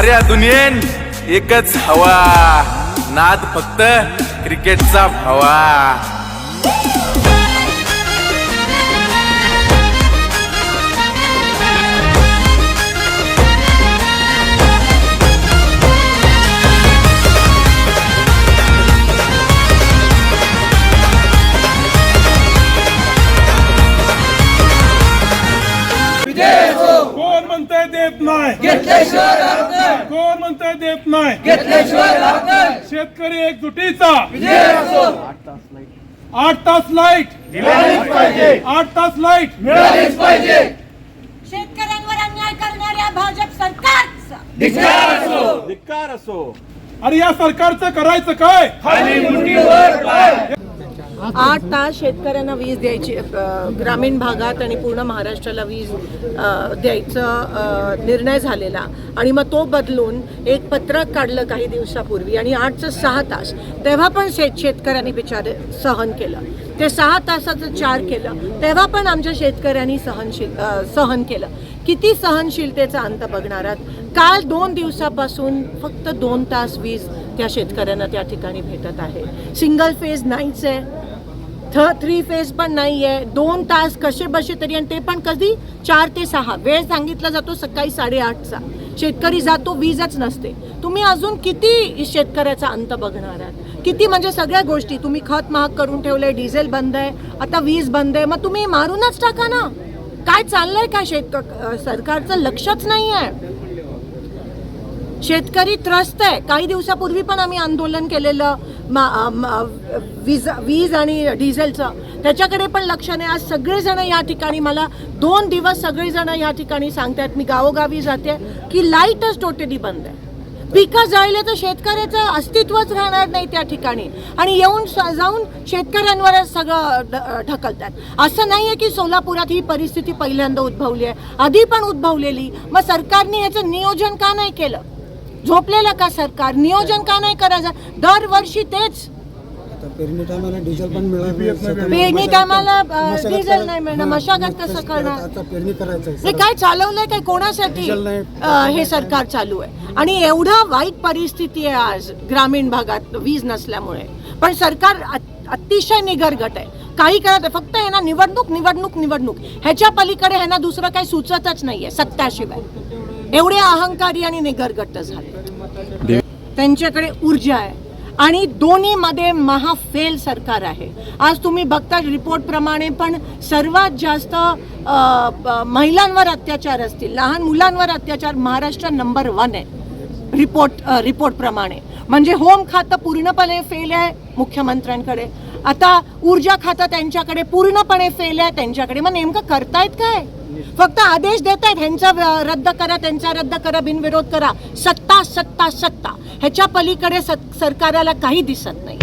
साऱ्या दुनियेन एकच हवा, नाद फक्त क्रिकेटचा भावा. कोण म्हणताय देत नाही, कोण म्हणताय देत नाही, शेतकरी एकजुटीचा 8 तास लाईट, 8 तास लाईट मिळालीच पाहिजे. शेतकऱ्यांवर अन्याय करणाऱ्या भाजप सरकारचा धिक्कार असो. अरे या सरकारचं करायचं काय? 8 तास शेतकऱ्यांना वीज द्यायची, ग्रामीण भागात आणि पूर्ण महाराष्ट्राला वीज द्यायचा निर्णय झालेला आणि मग तो बदलून एक पत्रक काढलं काही दिवसापूर्वी आणि 8 ते 6 तास. तेव्हा पण शेतकऱ्यांनी बिचारे सहन केलं. ते 6 तासाचं 4 केलं तेव्हा पण आमच्या शेतकऱ्यांनी सहन केलं. किती सहनशीलतेचा अंत बघणार आहात. काल 2 दिवसापासून फक्त 2 तास वीज त्या शेतकऱ्यांना त्या ठिकाणी भेटत आहे. सिंगल फेज नाहीच आहे, 3 फेज पण नाही आहे. 2 तास कसे बसे तरी, आणि ते पण कधी 4 ते 6 वेळ सांगितला जातो सकाळी 8:30चा. शेतकरी जातो, वीजच नसते. तुम्ही अजून किती शेतकऱ्याचा अंत बघणार आहात? किती म्हणजे सगळ्या गोष्टी तुम्ही खत महाग करून ठेवलंय, डिझेल बंद आहे, आता वीज बंद आहे, मग तुम्ही मारूनच टाका ना. काय चाललंय का? सरकारचं लक्षच नाही आहे. शेतकरी त्रस्त आहे. काही दिवसापूर्वी पण आम्ही आंदोलन केलेलं वीज आणि डिझेलचं, त्याच्याकडे पण लक्ष नाही. आज सगळेजण या ठिकाणी, मला 2 दिवस सगळेजण या ठिकाणी सांगतात, मी गावोगावी जाते की लाईटच टोटली बंद आहे. पिकं जळले तर शेतकऱ्याचं अस्तित्वच राहणार नाही त्या ठिकाणी, आणि येऊन जाऊन शेतकऱ्यांवरच सगळं ढकलतात. असं नाही आहे की सोलापुरात ही परिस्थिती पहिल्यांदा उद्भवली आहे, आधी पण उद्भवलेली. मग सरकारने याचं नियोजन का नाही केलं? झोपलेलं का सरकार? नियोजन का नाही करायचं? दरवर्षी तेच. पेरणी टायमाला डिझेल पण मिळालं, पेरणी टायमाला डिझेल नाही मिळणार, मशागत कसं करणार? आता पेरणी करायचं हे काय चालवलंय काय? कोणासाठी हे सरकार चालू आहे? आणि एवढा वाईट परिस्थिती आहे आज ग्रामीण भागात वीज नसल्यामुळे, पण सरकार अतिशय निगरगट आहे. काही करत आहे, फक्त आहे ना निवडणूक निवडणूक निवडणूक, ह्याच्या पलीकडे आहे ना दुसरं काही सुचतच नाहीये सत्ताशिवाय. एवढे अहंकारी आणि निगरगट झाले. त्यांच्याकडे ऊर्जा आहे आणि दोन्हीमध्ये महाफेल सरकार आहे. आज तुम्ही बघता रिपोर्ट प्रमाणे पण सर्वात जास्त महिलांवर अत्याचार असतील, लहान मुलांवर अत्याचार महाराष्ट्र नंबर 1 आहे रिपोर्ट प्रमाणे. म्हणजे होम खातं पूर्णपणे फेल आहे मुख्यमंत्र्यांकडे, आता ऊर्जा खातं त्यांच्याकडे पूर्णपणे फेल आहे त्यांच्याकडे. मग नेमकं करतायत काय? फक्त आदेश देत आहेत, ह्यांचा रद्द करा, त्यांचा रद्द करा, बिनविरोध करा. सत्ता सत्ता सत्ता, ह्याच्या पलीकडे सरकारला काही दिसत नाही.